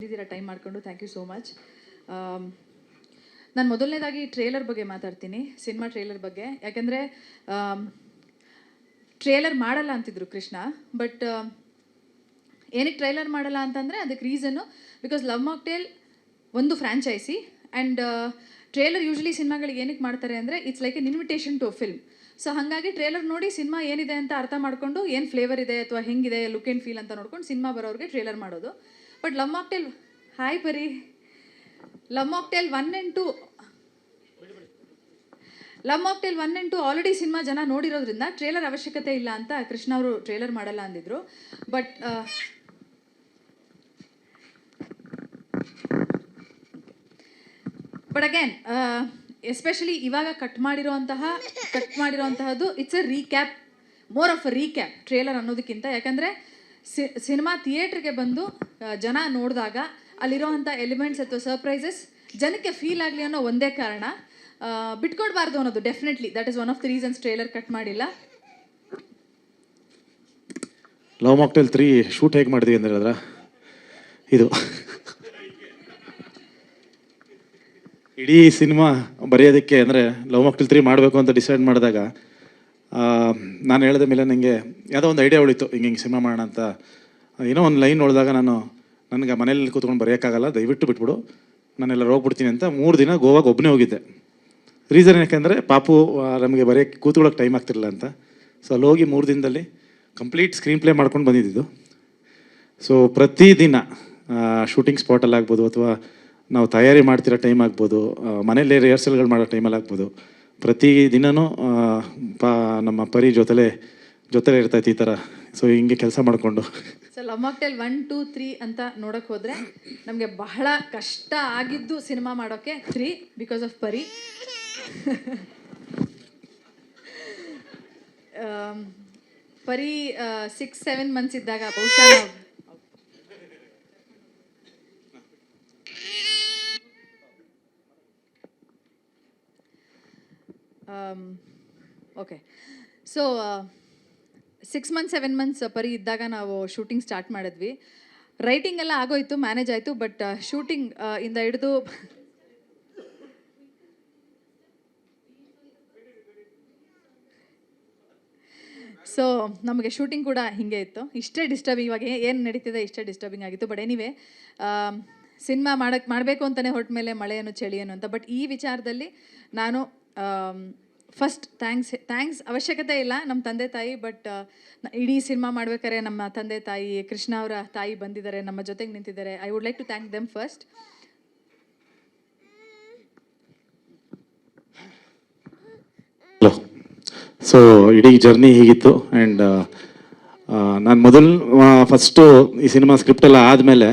ಬಂದಿದ್ದೀರಾ ಟೈಮ್ ಮಾಡಿಕೊಂಡು. Thank you so much. ನಾನು ಮೊದಲನೇದಾಗಿ ಟ್ರೇಲರ್ ಬಗ್ಗೆ ಮಾತಾಡ್ತೀನಿ, ಸಿನಿಮಾ ಟ್ರೇಲರ್ ಬಗ್ಗೆ. ಯಾಕೆಂದರೆ ಟ್ರೇಲರ್ ಮಾಡಲ್ಲ ಅಂತಿದ್ರು ಕೃಷ್ಣ, ಬಟ್ ಏನಕ್ಕೆ ಟ್ರೇಲರ್ ಮಾಡಲ್ಲ ಅಂತಂದರೆ ಅದಕ್ಕೆ ರೀಸನ್ನು ಬಿಕಾಸ್ ಲವ್ ಮಾಕ್ಟೇಲ್ ಒಂದು ಫ್ರ್ಯಾಂಚೈಸಿ ಆ್ಯಂಡ್ ಟ್ರೇಲರ್ ಯೂಶ್ವಲಿ ಸಿನಿಮಾಗಳಿಗೆ ಏನಕ್ಕೆ ಮಾಡ್ತಾರೆ ಅಂದರೆ it's like an invitation to a film. So ಹಾಗಾಗಿ ಟ್ರೇಲರ್ ನೋಡಿ ಸಿನಿಮಾ ಏನಿದೆ ಅಂತ ಅರ್ಥ ಮಾಡಿಕೊಂಡು ಏನು ಫ್ಲೇವರ್ ಇದೆ ಅಥವಾ ಹೆಂಗಿದೆ ಲುಕ್ ಆ್ಯಂಡ್ ಫೀಲ್ ಅಂತ ನೋಡ್ಕೊಂಡು ಸಿನಿಮಾ ಬರೋರಿಗೆ ಟ್ರೇಲರ್ ಮಾಡೋದು. ಬಟ್ ಲವ್ ಮಾಕ್ಟೇಲ್, ಹಾಯ್ ಪರಿ, love mocktail 1 and 2 already cinema ಜನ ನೋಡಿರೋದ್ರಿಂದ ಟ್ರೇಲರ್ ಅವಶ್ಯಕತೆ ಇಲ್ಲ ಅಂತ ಕೃಷ್ಣ ಅವರು ಟ್ರೇಲರ್ ಮಾಡಲ್ಲ ಅಂದಿದ್ರು. ಬಟ್ ಅಗೇನ್ ಎಸ್ಪೆಷಲಿ ಇವಾಗ ಕಟ್ ಮಾಡಿರೋಂತಹದ್ದು it's a recap, more of a recap trailer ಅನ್ನೋದಕ್ಕಿಂತ. ಯಾಕಂದರೆ ಸಿನಿಮಾ ಥಿಯೇಟ್ರಿಗೆ ಬಂದು ಜನ ನೋಡಿದಾಗ ಅಲ್ಲಿರೋವಂಥ ಎಲಿಮೆಂಟ್ಸ್ ಅಥವಾ ಸರ್ಪ್ರೈಸಸ್ ಜನಕ್ಕೆ ಫೀಲ್ ಆಗಲಿ ಅನ್ನೋ ಒಂದೇ ಕಾರಣ, ಬಿಟ್ಕೊಡ್ಬಾರ್ದು ಅನ್ನೋದು. Definitely that is one of the reasons trailer cut ಮಾಡಿಲ್ಲ. ಲವ್ ಮಾಕ್ಟೇಲ್ 3 ಶೂಟ್ ಹೇಗೆ ಮಾಡಿದ್ವಿ ಅಂದ್ರೆ ಹೇಳಿದ್ರ, ಇದು ಇಡೀ ಸಿನಿಮಾ ಬರೆಯೋದಕ್ಕೆ ಅಂದರೆ ಲವ್ ಮಾಕ್ಟೇಲ್ 3 ಮಾಡಬೇಕು ಅಂತ ಡಿಸೈಡ್ ಮಾಡಿದಾಗ ನಾನು ಹೇಳಿದ ಮೇಲೆ ನನಗೆ ಯಾವುದೋ ಒಂದು ಐಡಿಯಾ ಉಳಿತು, ಹಿಂಗೆ ಸಿನಿಮಾ ಮಾಡೋಣ ಅಂತ. ಏನೋ ಒಂದು ಲೈನ್ ನೋಡಿದಾಗ ನನಗೆ ಮನೇಲಿ ಕೂತ್ಕೊಂಡು ಬರೆಯೋಕ್ಕಾಗಲ್ಲ, ದಯವಿಟ್ಟು ಬಿಟ್ಬಿಡು, ನಾನೆಲ್ಲ ಹೋಗ್ಬಿಡ್ತೀನಿ ಅಂತ 3 ದಿನ ಗೋವಾಗೆ ಒಬ್ಬನೇ ಹೋಗಿದ್ದೆ. ರೀಸನ್ ಯಾಕೆಂದರೆ ಪಾಪು ನಮಗೆ ಬರೆಯೋಕ್ಕೆ ಕೂತ್ಕೊಳ್ಳೋಕೆ ಟೈಮ್ ಆಗ್ತಿರಲಿಲ್ಲ ಅಂತ. ಸೊ ಅಲ್ಲಿ ಹೋಗಿ 3 ದಿನದಲ್ಲಿ ಕಂಪ್ಲೀಟ್ ಸ್ಕ್ರೀನ್ ಪ್ಲೇ ಮಾಡ್ಕೊಂಡು ಬಂದಿದ್ದು. ಸೊ ಪ್ರತಿದಿನ ಶೂಟಿಂಗ್ ಸ್ಪಾಟಲ್ಲಿ ಆಗ್ಬೋದು, ಅಥವಾ ನಾವು ತಯಾರಿ ಮಾಡ್ತಿರೋ ಟೈಮ್ ಆಗ್ಬೋದು, ಮನೇಲಿ ರಿಹರ್ಸಲ್ಗಳು ಮಾಡೋ ಟೈಮಲ್ಲಿ ಆಗ್ಬೋದು, ಪ್ರತಿ ದಿನವೂ ನಮ್ಮ ಪರಿ ಜೊತೆಲೇ ಇರ್ತೈತೆ ಈ ಥರ. ಸೊ ಹಿಂಗೆ ಕೆಲಸ ಮಾಡಿಕೊಂಡು ಸೊ ಲವ್ ಮಾಕ್ಟೇಲ್ 1, 2, 3 ಅಂತ ನೋಡೋಕೆ ಹೋದರೆ ನಮಗೆ ಬಹಳ ಕಷ್ಟ ಆಗಿದ್ದು ಸಿನಿಮಾ ಮಾಡೋಕ್ಕೆ 3 ಬಿಕಾಸ್ ಆಫ್ ಪರಿ. ಪರಿ 6-7 ಮಂತ್ಸ್ ಇದ್ದಾಗ ಬಹುಶಃ ಓಕೆ. ಸೊ 6 months 7 months ಪರಿ ಇದ್ದಾಗ ನಾವು ಶೂಟಿಂಗ್ ಸ್ಟಾರ್ಟ್ ಮಾಡಿದ್ವಿ. ರೈಟಿಂಗ್ ಎಲ್ಲ ಆಗೋಯ್ತು, ಮ್ಯಾನೇಜ್ ಆಯಿತು. ಬಟ್ ಶೂಟಿಂಗ್ ಇಂದ ಹಿಡಿದು ಸೊ ನಮಗೆ ಶೂಟಿಂಗ್ ಕೂಡ ಹೀಗೆ ಇತ್ತು. ಇಷ್ಟೇ ಡಿಸ್ಟರ್ಬಿಂಗ್, ಇವಾಗ ಏನು ನಡೀತಿದೆ ಇಷ್ಟೇ ಡಿಸ್ಟರ್ಬಿಂಗ್ ಆಗಿತ್ತು. ಬಟ್ ಎನಿವೇ ಸಿನಿಮಾ ಮಾಡಬೇಕು ಅಂತಲೇ ಹೊರಟ ಮೇಲೆ ಮಳೆಯನ್ನು ಚಳಿಯನ್ನು ಅಂತ. ಬಟ್ ಈ ವಿಚಾರದಲ್ಲಿ ನಾನು ಫಸ್ಟ್ ಥ್ಯಾಂಕ್ಸ್ ಅವಶ್ಯಕತೆ ಇಲ್ಲ ನಮ್ಮ ತಂದೆ ತಾಯಿ. ಬಟ್ ಇಡೀ ಸಿನಿಮಾ ಮಾಡ್ಬೇಕಾದ್ರೆ ನಮ್ಮ ತಂದೆ ತಾಯಿ, ಕೃಷ್ಣ ಅವರ ತಾಯಿ ಬಂದಿದ್ದಾರೆ, ನಮ್ಮ ಜೊತೆಗೆ ನಿಂತಿದ್ದಾರೆ. I would like to thank them first. Hello. So ಇಡೀ ಜರ್ನಿ ಹೀಗಿತ್ತು. ಆ್ಯಂಡ್ ನಾನು ಫಸ್ಟು ಈ ಸಿನಿಮಾ ಸ್ಕ್ರಿಪ್ಟೆಲ್ಲ ಆದಮೇಲೆ